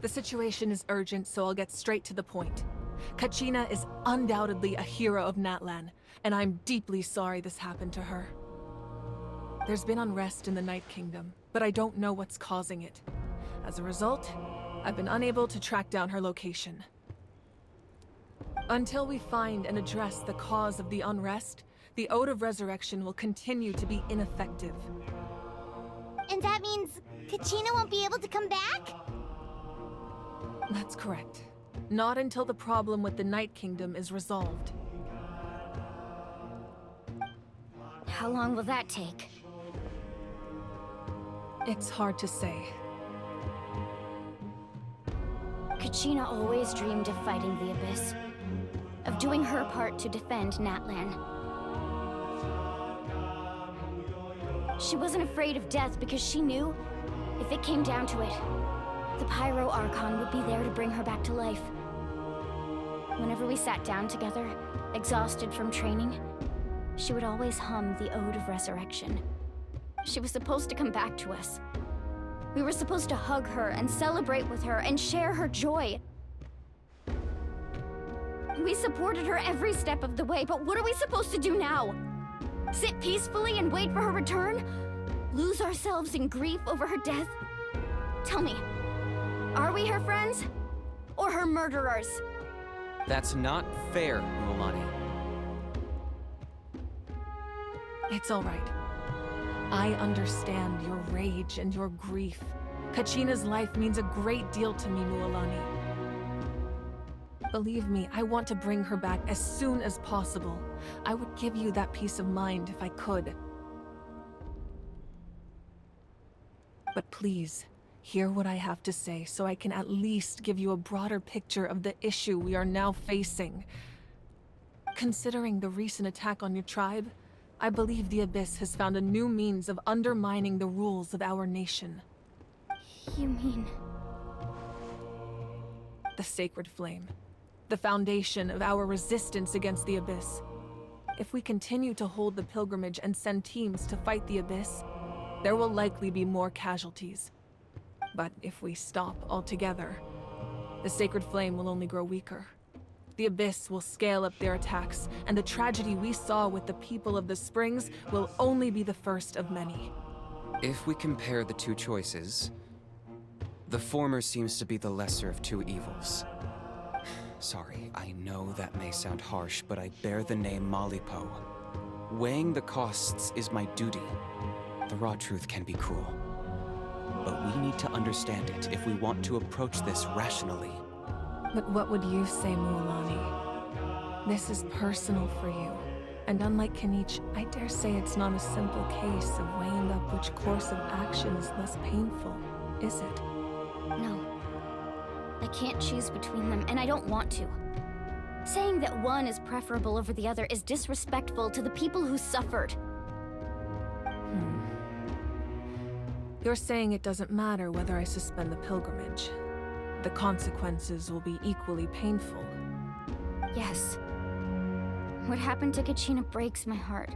The situation is urgent, so I'll get straight to the point. Kachina is undoubtedly a hero of Natlan, and I'm deeply sorry this happened to her. There's been unrest in the Night Kingdom, but I don't know what's causing it. As a result, I've been unable to track down her location. Until we find and address the cause of the unrest, the Ode of Resurrection will continue to be ineffective. And that means Kachina won't be able to come back? That's correct. Not until the problem with the Night Kingdom is resolved. How long will that take? It's hard to say. Kachina always dreamed of fighting the Abyss. Of doing her part to defend Natlan. She wasn't afraid of death because she knew, if it came down to it, the Pyro Archon would be there to bring her back to life. Whenever we sat down together, exhausted from training, she would always hum the Ode of Resurrection. She was supposed to come back to us. We were supposed to hug her and celebrate with her and share her joy. We supported her every step of the way, but what are we supposed to do now? Sit peacefully and wait for her return? Lose ourselves in grief over her death? Tell me, are we her friends? Or her murderers? That's not fair, Mualani. It's all right. I understand your rage and your grief. Kachina's life means a great deal to me, Mualani. Believe me, I want to bring her back as soon as possible. I would give you that peace of mind if I could. But please, hear what I have to say so I can at least give you a broader picture of the issue we are now facing. Considering the recent attack on your tribe, I believe the Abyss has found a new means of undermining the rules of our nation. You mean... The Sacred Flame. The foundation of our resistance against the Abyss. If we continue to hold the pilgrimage and send teams to fight the Abyss, there will likely be more casualties. But if we stop altogether, the Sacred Flame will only grow weaker. The Abyss will scale up their attacks, and the tragedy we saw with the people of the Springs will only be the first of many. If we compare the two choices, the former seems to be the lesser of two evils. Sorry, I know that may sound harsh, but I bear the name Malipo. Weighing the costs is my duty. The raw truth can be cruel. But we need to understand it if we want to approach this rationally. But what would you say, Mualani? This is personal for you. And unlike Kinich, I dare say it's not a simple case of weighing up which course of action is less painful, is it? No. I can't choose between them, and I don't want to. Saying that one is preferable over the other is disrespectful to the people who suffered. You're saying it doesn't matter whether I suspend the pilgrimage. The consequences will be equally painful. Yes. What happened to Kachina breaks my heart.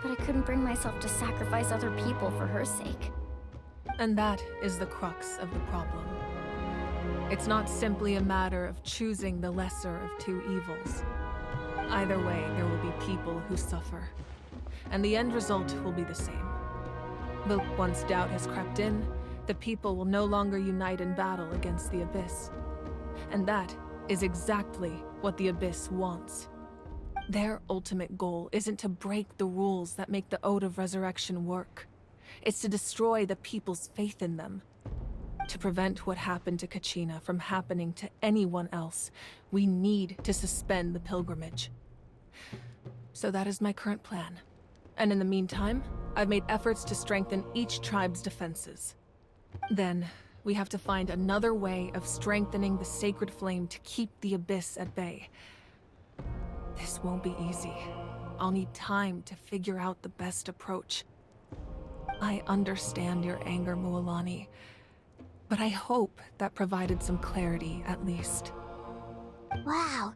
But I couldn't bring myself to sacrifice other people for her sake. And that is the crux of the problem. It's not simply a matter of choosing the lesser of two evils. Either way, there will be people who suffer. And the end result will be the same. But once doubt has crept in, the people will no longer unite in battle against the Abyss. And that is exactly what the Abyss wants. Their ultimate goal isn't to break the rules that make the Ode of Resurrection work. It's to destroy the people's faith in them. To prevent what happened to Kachina from happening to anyone else, we need to suspend the pilgrimage. So that is my current plan. And in the meantime, I've made efforts to strengthen each tribe's defenses. Then, we have to find another way of strengthening the Sacred Flame to keep the Abyss at bay. This won't be easy. I'll need time to figure out the best approach. I understand your anger, Mualani, but I hope that provided some clarity, at least. Wow.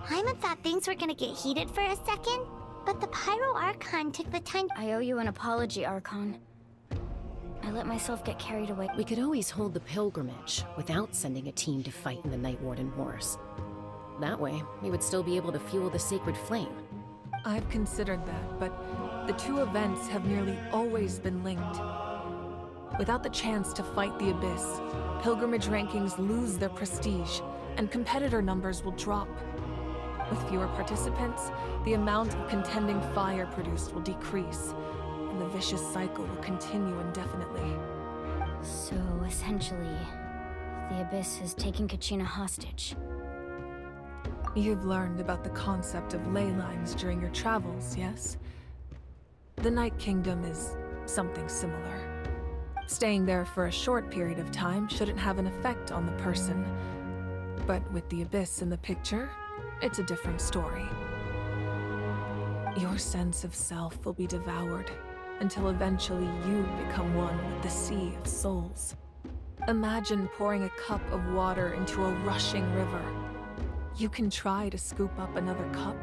Paimon thought things were gonna get heated for a second, but the Pyro Archon took the time. I owe you an apology, Archon. I let myself get carried away. We could always hold the pilgrimage without sending a team to fight in the Night Warden Wars. That way, we would still be able to fuel the sacred flame. I've considered that, but the two events have nearly always been linked. Without the chance to fight the Abyss, pilgrimage rankings lose their prestige, and competitor numbers will drop. With fewer participants, the amount of contending fire produced will decrease, and the vicious cycle will continue indefinitely. So, essentially, the Abyss is taking Kachina hostage. You've learned about the concept of ley lines during your travels, yes? The Night Kingdom is something similar. Staying there for a short period of time shouldn't have an effect on the person. But with the Abyss in the picture, it's a different story. Your sense of self will be devoured until eventually you become one with the Sea of Souls. Imagine pouring a cup of water into a rushing river. You can try to scoop up another cup,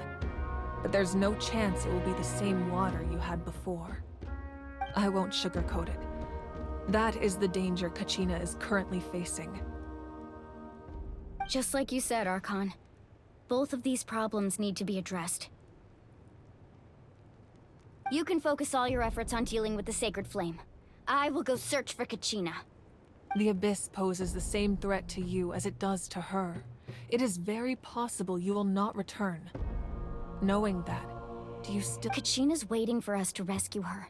but there's no chance it will be the same water you had before. I won't sugarcoat it. That is the danger Kachina is currently facing. Just like you said, Archon. Both of these problems need to be addressed. You can focus all your efforts on dealing with the Sacred Flame. I will go search for Kachina. The Abyss poses the same threat to you as it does to her. It is very possible you will not return. Knowing that, do you still— Kachina's waiting for us to rescue her.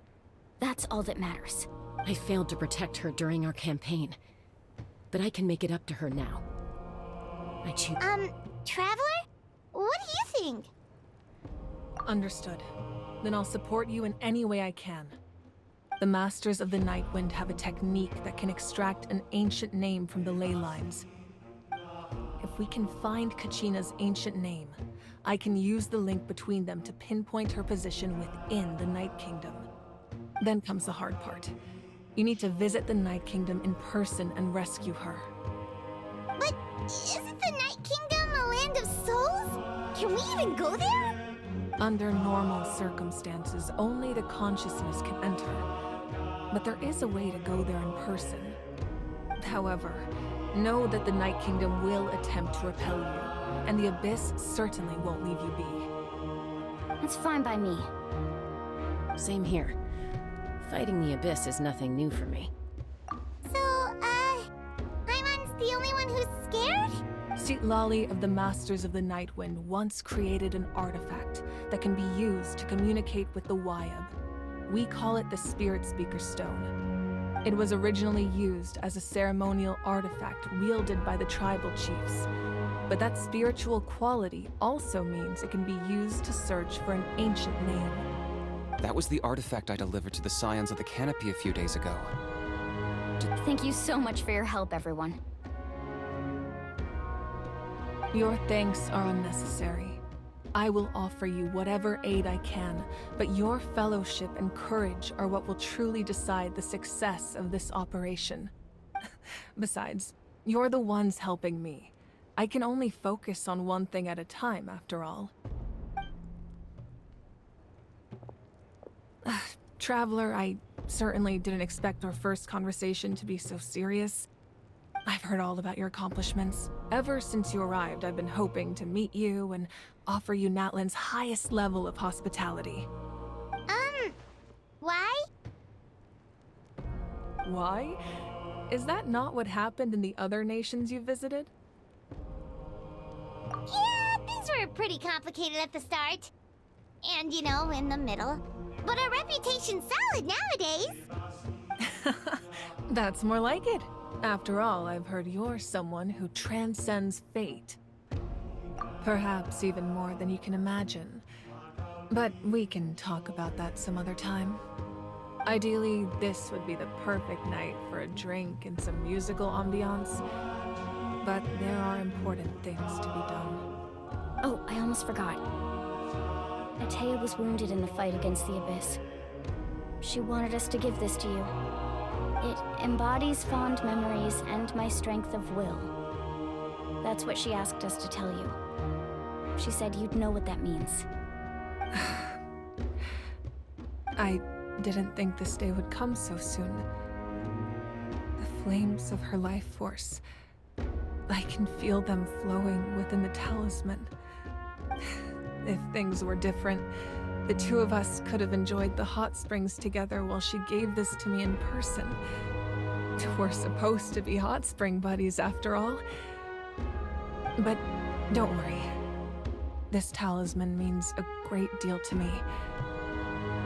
That's all that matters. I failed to protect her during our campaign, but I can make it up to her now. I choose— Traveler? What do you think? Understood. Then I'll support you in any way I can. The Masters of the Nightwind have a technique that can extract an ancient name from the ley lines. If we can find Kachina's ancient name, I can use the link between them to pinpoint her position within the Night Kingdom. Then comes the hard part. You need to visit the Night Kingdom in person and rescue her. But isn't the Night Kingdom a land of souls? Can we even go there? Under normal circumstances, only the consciousness can enter. But there is a way to go there in person. However, know that the Night Kingdom will attempt to repel you, and the Abyss certainly won't leave you be. That's fine by me. Same here. Fighting the Abyss is nothing new for me. So, Paimon's the only one who's scared? Citlali of the Masters of the Nightwind once created an artifact that can be used to communicate with the Wayab. We call it the Spirit Speaker Stone. It was originally used as a ceremonial artifact wielded by the tribal chiefs. But that spiritual quality also means it can be used to search for an ancient name. That was the artifact I delivered to the Scions of the Canopy a few days ago. Thank you so much for your help, everyone. Your thanks are unnecessary. I will offer you whatever aid I can, but your fellowship and courage are what will truly decide the success of this operation. Besides, you're the ones helping me. I can only focus on one thing at a time, after all. Traveler, I certainly didn't expect our first conversation to be so serious. I've heard all about your accomplishments. Ever since you arrived, I've been hoping to meet you and offer you Natlan's highest level of hospitality. Why? Why? Is that not what happened in the other nations you visited? Yeah, things were pretty complicated at the start. And, you know, in the middle. But our reputation's solid nowadays. That's more like it. After all, I've heard you're someone who transcends fate. Perhaps even more than you can imagine. But we can talk about that some other time. Ideally, this would be the perfect night for a drink and some musical ambiance. But there are important things to be done. Oh, I almost forgot. Atea was wounded in the fight against the Abyss. She wanted us to give this to you. It embodies fond memories and my strength of will. That's what she asked us to tell you. She said you'd know what that means. I didn't think this day would come so soon. flames of her life force. I can feel them flowing within the talisman. If things were different, the two of us could have enjoyed the hot springs together while she gave this to me in person. We're supposed to be hot spring buddies after all. But don't worry. This talisman means a great deal to me.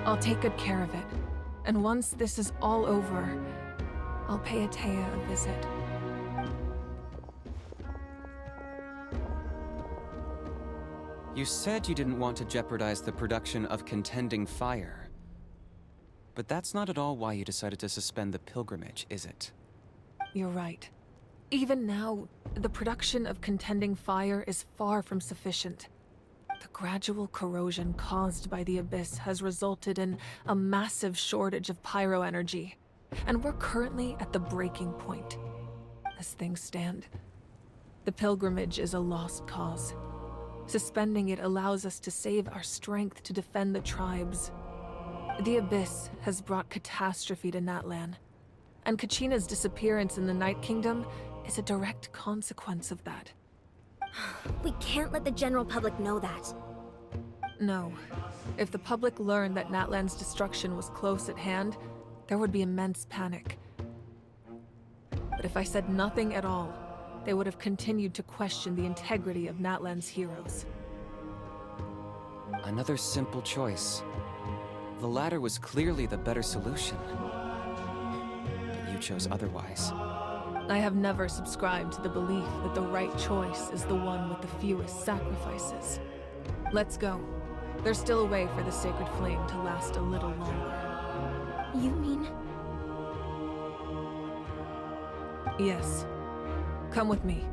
I'll take good care of it. And once this is all over, I'll pay Atea a visit. You said you didn't want to jeopardize the production of Contending Fire. But that's not at all why you decided to suspend the pilgrimage, is it? You're right. Even now, the production of Contending Fire is far from sufficient. The gradual corrosion caused by the Abyss has resulted in a massive shortage of pyro energy, and we're currently at the breaking point. As things stand, the pilgrimage is a lost cause. Suspending it allows us to save our strength to defend the tribes. The Abyss has brought catastrophe to Natlan, and Kachina's disappearance in the Night Kingdom is a direct consequence of that. We can't let the general public know that. No. If the public learned that Natlan's destruction was close at hand, there would be immense panic. But if I said nothing at all, they would have continued to question the integrity of Natlan's heroes. Another simple choice. The latter was clearly the better solution. But you chose otherwise. I have never subscribed to the belief that the right choice is the one with the fewest sacrifices. Let's go. There's still a way for the sacred flame to last a little longer. You mean? Yes. Come with me.